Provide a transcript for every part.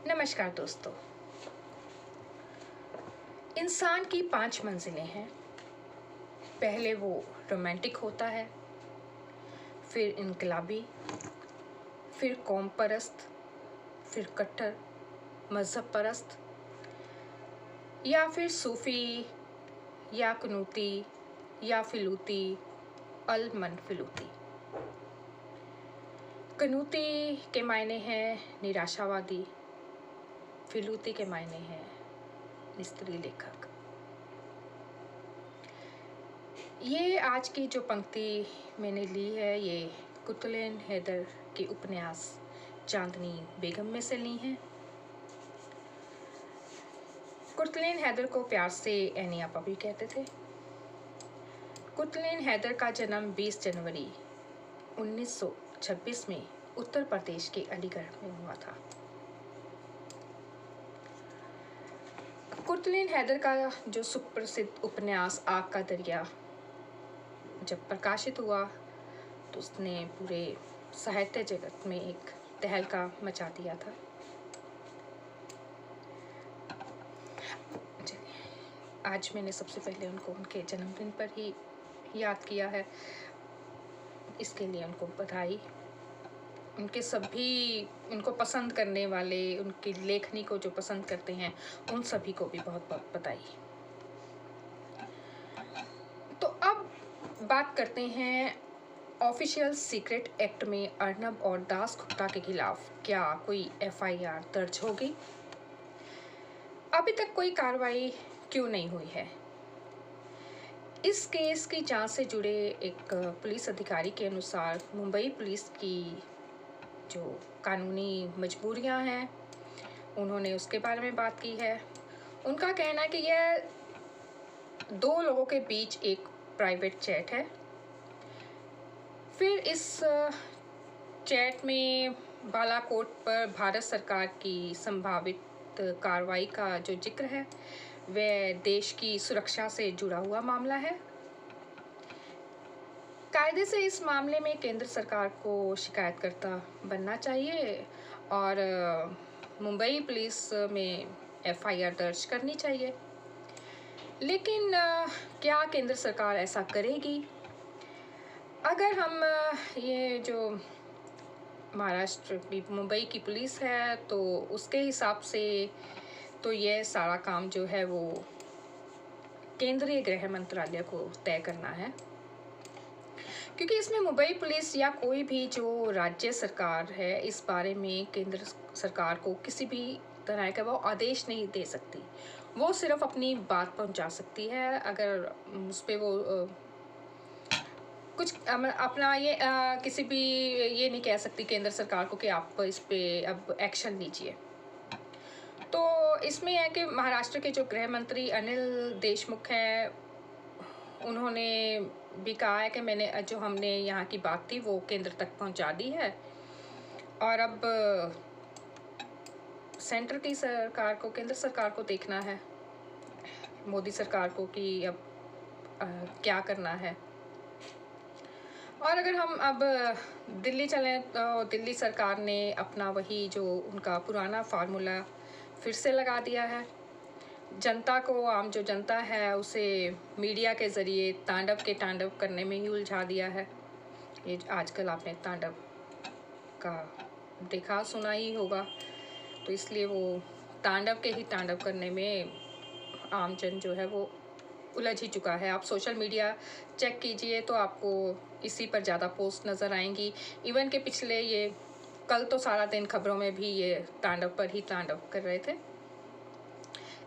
नमस्कार दोस्तों। इंसान की 5 मंजिलें हैं। पहले वो रोमांटिक होता है, फिर इनकलाबी, फिर कौम परस्त, फिर कट्टर मजहब परस्त, या फिर सूफी, या कनूती, या फिलूती, अल मनफिलूती। कनूती के मायने हैं निराशावादी, फिलूती के मायने हैं स्त्री लेखक। ये आज की जो पंक्ति मैंने ली है ये कुतुल-ए हैदर के उपन्यास चांदनी बेगम में से ली है। कुतुल-ए हैदर को प्यार से एनी आपा भी कहते थे। कुतुल-ए हैदर का जन्म 20 जनवरी 1926 में उत्तर प्रदेश के अलीगढ़ में हुआ था। कुतुल-ए हैदर का जो सुप्रसिद्ध उपन्यास आग का दरिया जब प्रकाशित हुआ तो उसने पूरे साहित्य जगत में एक तहलका मचा दिया था। आज मैंने सबसे पहले उनको उनके जन्मदिन पर ही याद किया है, इसके लिए उनको बधाई। उनके सभी उनको पसंद करने वाले, उनकी लेखनी को जो पसंद करते हैं उन सभी को भी बहुत बहुत बधाई। तो अब बात करते हैं ऑफिशियल सीक्रेट एक्ट में अर्नब और दास गुप्ता के खिलाफ क्या कोई एफआईआर दर्ज होगी। अभी तक कोई कार्रवाई क्यों नहीं हुई है। इस केस की जांच से जुड़े एक पुलिस अधिकारी के अनुसार मुंबई पुलिस की जो कानूनी मजबूरियां हैं उन्होंने उसके बारे में बात की है। उनका कहना है कि यह 2 लोगों के बीच एक प्राइवेट चैट है। फिर इस चैट में बालाकोट पर भारत सरकार की संभावित कार्रवाई का जो जिक्र है वह देश की सुरक्षा से जुड़ा हुआ मामला है। कायदे से इस मामले में केंद्र सरकार को शिकायतकर्ता बनना चाहिए और मुंबई पुलिस में एफआईआर दर्ज करनी चाहिए। लेकिन क्या केंद्र सरकार ऐसा करेगी? अगर हम ये जो महाराष्ट्र की मुंबई की पुलिस है तो उसके हिसाब से तो यह सारा काम जो है वो केंद्रीय गृह मंत्रालय को तय करना है, क्योंकि इसमें मुंबई पुलिस या कोई भी जो राज्य सरकार है इस बारे में केंद्र सरकार को किसी भी तरह का वो आदेश नहीं दे सकती। वो सिर्फ अपनी बात पहुंचा सकती है। अगर उस पर वो कुछ अपना ये किसी भी ये नहीं कह सकती केंद्र सरकार को कि आप इस पे अब एक्शन लीजिए। तो इसमें है कि महाराष्ट्र के जो गृह मंत्री अनिल देशमुख हैं उन्होंने भी कहा है कि हमने यहाँ की बात थी वो केंद्र तक पहुँचा दी है और अब सेंटर की सरकार को, केंद्र सरकार को देखना है, मोदी सरकार को, कि अब क्या करना है। और अगर हम अब दिल्ली चलें तो दिल्ली सरकार ने अपना वही जो उनका पुराना फार्मूला फिर से लगा दिया है। जनता को, आम जो जनता है उसे मीडिया के ज़रिए तांडव करने में ही उलझा दिया है। ये आजकल आपने तांडव का देखा सुना ही होगा, तो इसलिए वो तांडव के ही तांडव करने में आम जन जो है वो उलझ ही चुका है। आप सोशल मीडिया चेक कीजिए तो आपको इसी पर ज़्यादा पोस्ट नज़र आएंगी। इवन के पिछले ये कल तो सारा दिन खबरों में भी ये तांडव पर ही तांडव कर रहे थे।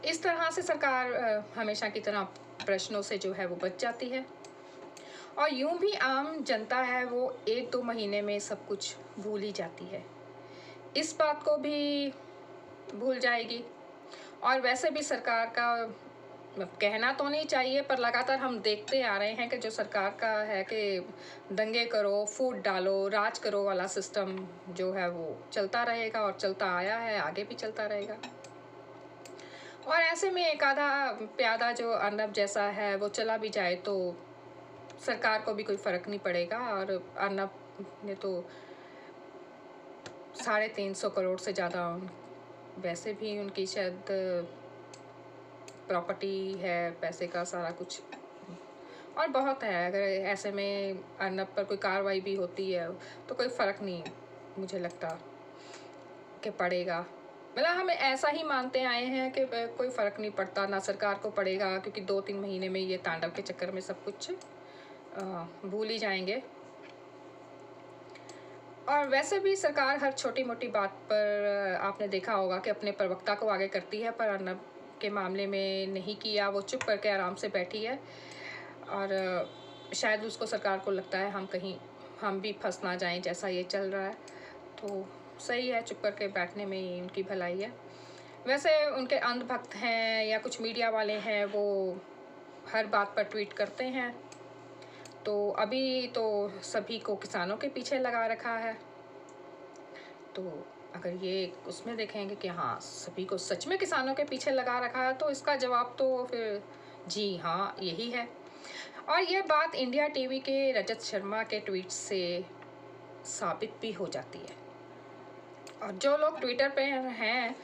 इस तरह से सरकार हमेशा की तरह प्रश्नों से जो है वो बच जाती है और यूं भी आम जनता है वो 1-2 महीने में सब कुछ भूल ही जाती है। इस बात को भी भूल जाएगी। और वैसे भी सरकार का कहना तो नहीं चाहिए पर लगातार हम देखते आ रहे हैं कि जो सरकार का है कि दंगे करो, फूट डालो, राज करो वाला सिस्टम जो है वो चलता रहेगा और चलता आया है, आगे भी चलता रहेगा। और ऐसे में एक आधा प्यादा जो अर्नब जैसा है वो चला भी जाए तो सरकार को भी कोई फ़र्क नहीं पड़ेगा। और अर्नब ने तो 350 करोड़ से ज़्यादा वैसे भी उनकी शायद प्रॉपर्टी है, पैसे का सारा कुछ और बहुत है। अगर ऐसे में अर्नब पर कोई कार्रवाई भी होती है तो कोई फ़र्क नहीं मुझे लगता कि पड़ेगा। मतलब हम ऐसा ही मानते आए हैं कि कोई फ़र्क नहीं पड़ता, ना सरकार को पड़ेगा, क्योंकि 2-3 महीने में ये तांडव के चक्कर में सब कुछ भूल ही जाएंगे। और वैसे भी सरकार हर छोटी मोटी बात पर आपने देखा होगा कि अपने प्रवक्ता को आगे करती है, पर अर्नब के मामले में नहीं किया। वो चुप करके आराम से बैठी है और शायद उसको सरकार को लगता है हम भी फंस ना जाएं जैसा ये चल रहा है, तो सही है, चुप करके बैठने में ही उनकी भलाई है। वैसे उनके अंधभक्त हैं या कुछ मीडिया वाले हैं, वो हर बात पर ट्वीट करते हैं। तो अभी तो सभी को किसानों के पीछे लगा रखा है, तो अगर ये उसमें देखेंगे कि हाँ सभी को सच में किसानों के पीछे लगा रखा है, तो इसका जवाब तो फिर जी हाँ यही है। और ये बात इंडिया टीवी के रजत शर्मा के ट्वीट से साबित भी हो जाती है। और जो लोग ट्विटर पे हैं,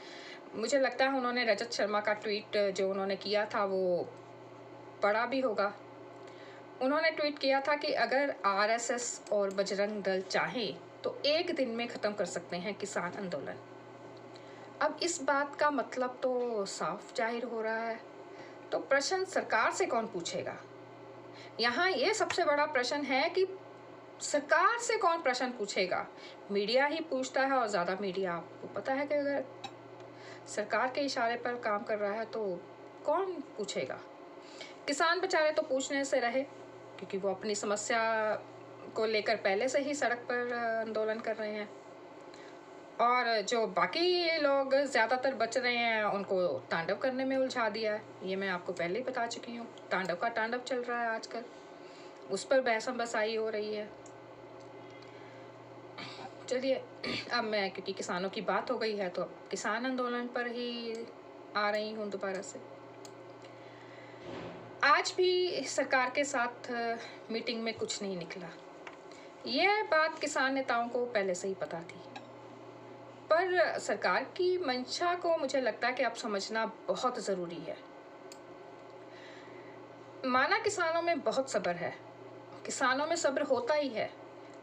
मुझे लगता है उन्होंने रजत शर्मा का ट्वीट जो उन्होंने किया था वो पढ़ा भी होगा। उन्होंने ट्वीट किया था कि अगर आरएसएस और बजरंग दल चाहे तो एक दिन में ख़त्म कर सकते हैं किसान आंदोलन। अब इस बात का मतलब तो साफ जाहिर हो रहा है, तो प्रश्न सरकार से कौन पूछेगा? यहाँ ये सबसे बड़ा प्रश्न है कि सरकार से कौन प्रश्न पूछेगा? मीडिया ही पूछता है, और ज़्यादा मीडिया, आपको पता है कि अगर सरकार के इशारे पर काम कर रहा है तो कौन पूछेगा? किसान बेचारे तो पूछने से रहे, क्योंकि वो अपनी समस्या को लेकर पहले से ही सड़क पर आंदोलन कर रहे हैं। और जो बाकी लोग ज़्यादातर बच रहे हैं उनको तांडव करने में उलझा दिया है। ये मैं आपको पहले ही बता चुकी हूँ, तांडव का तांडव चल रहा है आजकल, उस पर बहस-बसाई हो रही है। चलिए अब मैं, क्योंकि किसानों की बात हो गई है, तो अब किसान आंदोलन पर ही आ रही हूँ दोबारा से। आज भी सरकार के साथ मीटिंग में कुछ नहीं निकला। यह बात किसान नेताओं को पहले से ही पता थी, पर सरकार की मंशा को मुझे लगता है कि अब समझना बहुत ज़रूरी है। माना किसानों में बहुत सब्र है, किसानों में सब्र होता ही है।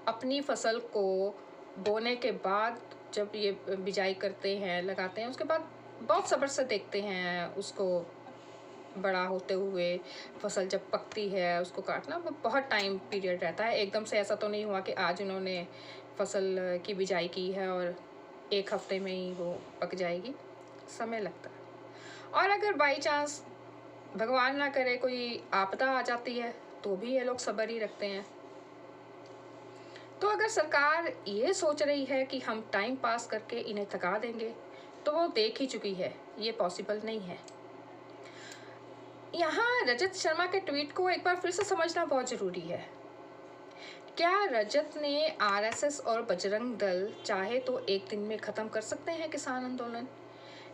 अपनी फसल को बोने के बाद जब ये बिजाई करते हैं, लगाते हैं, उसके बाद बहुत सब्र से देखते हैं उसको बड़ा होते हुए। फसल जब पकती है उसको काटना वो बहुत टाइम पीरियड रहता है। एकदम से ऐसा तो नहीं हुआ कि आज उन्होंने फसल की बिजाई की है और 1 हफ्ते में ही वो पक जाएगी, समय लगता है। और अगर बाई चांस भगवान ना करे कोई आपदा आ जाती है तो भी ये लोग सब्र ही रखते हैं। तो अगर सरकार ये सोच रही है कि हम टाइम पास करके इन्हें थका देंगे, तो वो देख ही चुकी है ये पॉसिबल नहीं है। यहाँ रजत शर्मा के ट्वीट को एक बार फिर से समझना बहुत ज़रूरी है। क्या रजत ने आरएसएस और बजरंग दल चाहे तो एक दिन में ख़त्म कर सकते हैं किसान आंदोलन?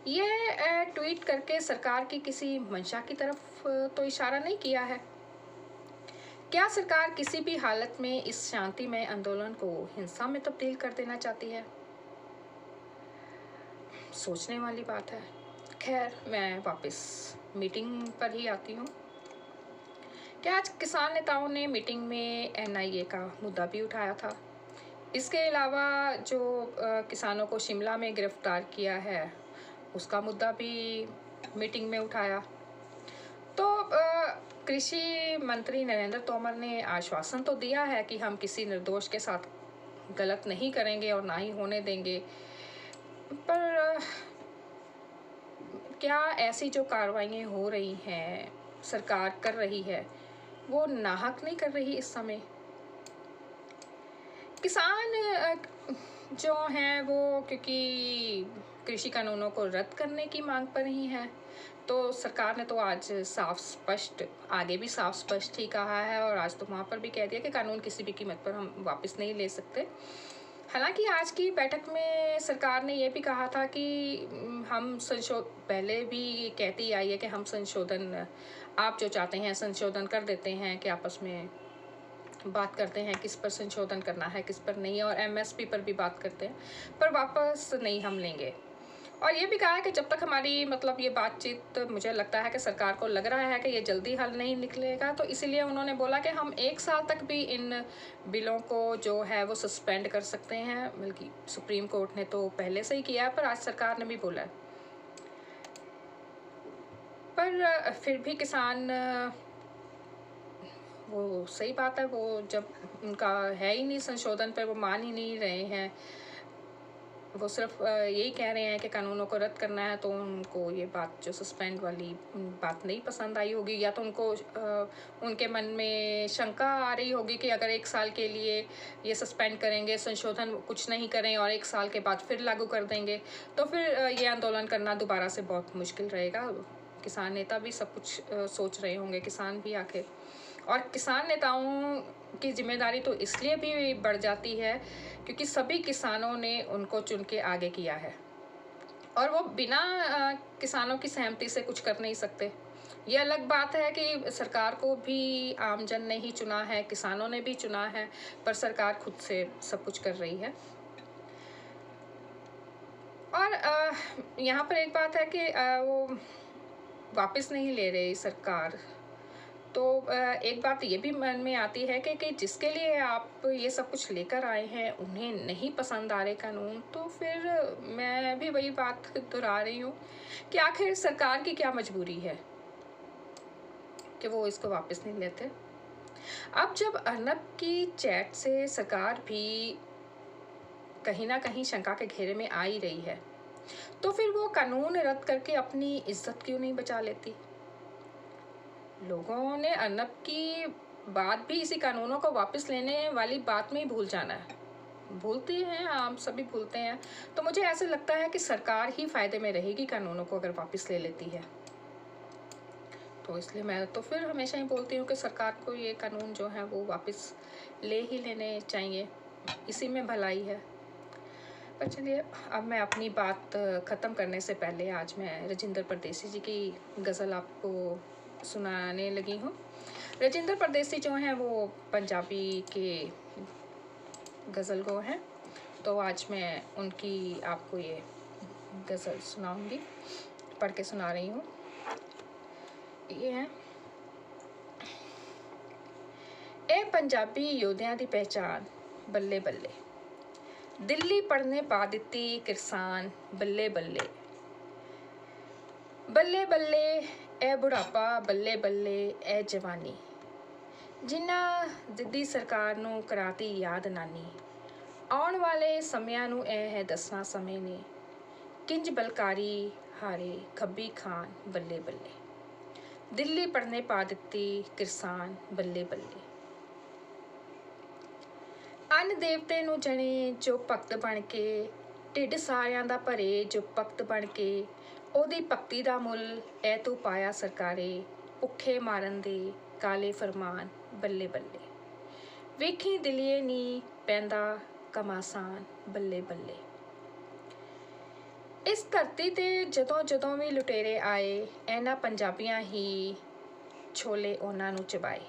ये ट्वीट करके सरकार की किसी मंशा की तरफ तो इशारा नहीं किया है। क्या सरकार किसी भी हालत में इस शांतिमय आंदोलन को हिंसा में तब्दील कर देना चाहती है? सोचने वाली बात है। खैर, मैं वापस मीटिंग पर ही आती हूँ। क्या आज किसान नेताओं ने मीटिंग में एनआईए का मुद्दा भी उठाया था? इसके अलावा जो किसानों को शिमला में गिरफ्तार किया है उसका मुद्दा भी मीटिंग में उठाया। तो कृषि मंत्री नरेंद्र तोमर ने आश्वासन तो दिया है कि हम किसी निर्दोष के साथ गलत नहीं करेंगे और ना ही होने देंगे, पर क्या ऐसी जो कार्रवाइयाँ हो रही हैं, सरकार कर रही है, वो नाहक नहीं कर रही इस समय? किसान जो हैं वो क्योंकि कृषि कानूनों को रद्द करने की मांग पर ही हैं, तो सरकार ने तो आज साफ स्पष्ट, आगे भी साफ स्पष्ट ही कहा है, और आज तो वहाँ पर भी कह दिया कि कानून किसी भी कीमत पर हम वापस नहीं ले सकते। हालांकि आज की बैठक में सरकार ने ये भी कहा था कि हम पहले भी कहती आई है कि हम संशोधन, आप जो चाहते हैं संशोधन कर देते हैं, कि आपस में बात करते हैं किस पर संशोधन करना है किस पर नहीं, और एमएसपी पर भी बात करते हैं, पर वापस नहीं हम लेंगे। और ये भी कहा है कि जब तक हमारी मतलब ये बातचीत, मुझे लगता है कि सरकार को लग रहा है कि ये जल्दी हल नहीं निकलेगा, तो इसीलिए उन्होंने बोला कि हम 1 साल तक भी इन बिलों को जो है वो सस्पेंड कर सकते हैं। बल्कि सुप्रीम कोर्ट ने तो पहले से ही किया है, पर आज सरकार ने भी बोला है। पर फिर भी किसान, वो सही बात है, वो जब उनका है ही नहीं संशोधन पर, वो मान ही नहीं रहे हैं, वो सिर्फ यही कह रहे हैं कि कानूनों को रद्द करना है, तो उनको ये बात जो सस्पेंड वाली बात नहीं पसंद आई होगी, या तो उनको उनके मन में शंका आ रही होगी कि अगर 1 साल के लिए ये सस्पेंड करेंगे, संशोधन कुछ नहीं करें और 1 साल के बाद फिर लागू कर देंगे, तो फिर ये आंदोलन करना दोबारा से बहुत मुश्किल रहेगा। किसान नेता भी सब कुछ सोच रहे होंगे, किसान भी आखिर। और किसान नेताओं की जिम्मेदारी तो इसलिए भी बढ़ जाती है क्योंकि सभी किसानों ने उनको चुन के आगे किया है, और वो बिना किसानों की सहमति से कुछ कर नहीं सकते। ये अलग बात है कि सरकार को भी आमजन ने ही चुना है, किसानों ने भी चुना है, पर सरकार खुद से सब कुछ कर रही है। और यहाँ पर एक बात है कि वो वापस नहीं ले रही सरकार, तो एक बात ये भी मन में आती है कि जिसके लिए आप ये सब कुछ लेकर आए हैं उन्हें नहीं पसंद आ रहे कानून, तो फिर मैं भी वही बात दोहरा रही हूँ कि आखिर सरकार की क्या मजबूरी है कि वो इसको वापस नहीं लेते। अब जब अर्नब की चैट से सरकार भी कहीं ना कहीं शंका के घेरे में आ ही रही है, तो फिर वो कानून रद्द करके अपनी इज्जत क्यों नहीं बचा लेती। लोगों ने अर्नब की बात भी इसी कानूनों को वापस लेने वाली बात में ही भूल जाना है। भूलते हैं, हम सभी भूलते हैं। तो मुझे ऐसे लगता है कि सरकार ही फायदे में रहेगी कानूनों को अगर वापस ले लेती है। तो इसलिए मैं तो फिर हमेशा ही बोलती हूँ कि सरकार को ये कानून जो है वो वापस ले ही लेने चाहिए, इसी में भलाई है। पर चलिए, अब मैं अपनी बात ख़त्म करने से पहले आज मैं राजेंद्र परदेसी जी की गज़ल आपको सुनाने लगी हूँ। राजेंद्र परदेसी जो हैं वो पंजाबी के गज़ल गो हैं, तो आज मैं उनकी आपको ये गज़ल सुनाऊंगी, पढ़ के सुना रही हूँ। ये है, ए पंजाबी योद्धियां दी पहचान बल्ले बल्ले, दिल्ली पढ़ने पा दिती किरसान बल्ले बल्ले, बल्ले बल्ले ए बुढ़ापा बल्ले बल्ले ए जवानी, जिन्ना जिद्दी सरकार नूं कराती याद नानी, आउण वाले समियां नूं ए है दसना समय ने, किंज बलकारी हारे खब्बी खान बल्ले बल्ले, दिल्ली पढ़ने पा दिती किरसान बल्ले बल्ले। अन्न देवते नूं जणे जो भगत बन के, ढिड सारियां दा भरे जो भगत बन के, ओदी भगती दा मुल ऐ तू पाया सरकारे, भुखे मारन दे काले फरमान बल्ले बल्ले, वेखी दिलिए नी पैंदा कमासान बल्ले बल्ले। इस धरती ते जदों जदों भी लुटेरे आए, इन्हां पंजाबियां ही छोले उन्हां नूं चबाए,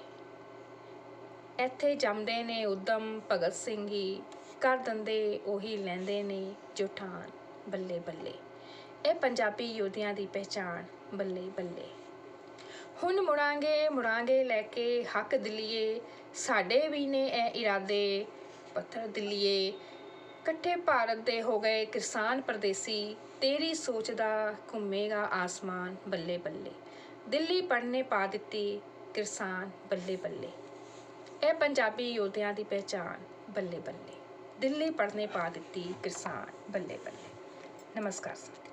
ਇੱਥੇ ਜੰਮਦੇ ਨੇ ਉਦਮ ਭਗਤ ਸਿੰਘ ਹੀ, ਕਰ ਦਿੰਦੇ ਉਹੀ ਲੈਂਦੇ ਨੇ ਜੋ ਠਾਣ ਬੱਲੇ ਬੱਲੇ, ਇਹ ਪੰਜਾਬੀ ਯੋਧਿਆਂ ਦੀ ਪਹਿਚਾਣ ਬੱਲੇ ਬੱਲੇ। ਹੁਣ ਮੁੜਾਂਗੇ ਲੈ ਕੇ ਹੱਕ ਦਿੱਲੀਏ, ਸਾਡੇ ਵੀ ਨੇ ਇਹ ਇਰਾਦੇ ਪੱਥਰ ਦਿੱਲੀਏ, ਇਕੱਠੇ ਭਾਰਤ ਦੇ ਹੋ ਗਏ ਕਿਸਾਨ ਪਰਦੇਸੀ, ਤੇਰੀ ਸੋਚ ਦਾ ਘੁੰਮੇਗਾ ਆਸਮਾਨ ਬੱਲੇ ਬੱਲੇ, ਦਿੱਲੀ ਪੜ੍ਹਨੇ ਪਾ ਦਿੱਤੀ ਕਿਸਾਨ ਬੱਲੇ ਬੱਲੇ, ਇਹ ਪੰਜਾਬੀ ਯੋਧਿਆਂ ਦੀ ਪਹਿਚਾਣ ਬੱਲੇ ਬੱਲੇ, ਦਿੱਲੀ ਪੜ੍ਹਨੇ ਪਾ ਦਿੱਤੀ ਕਿਸਾਨ ਬੱਲੇ ਬੱਲੇ। ਨਮਸਕਾਰ ਸਰ।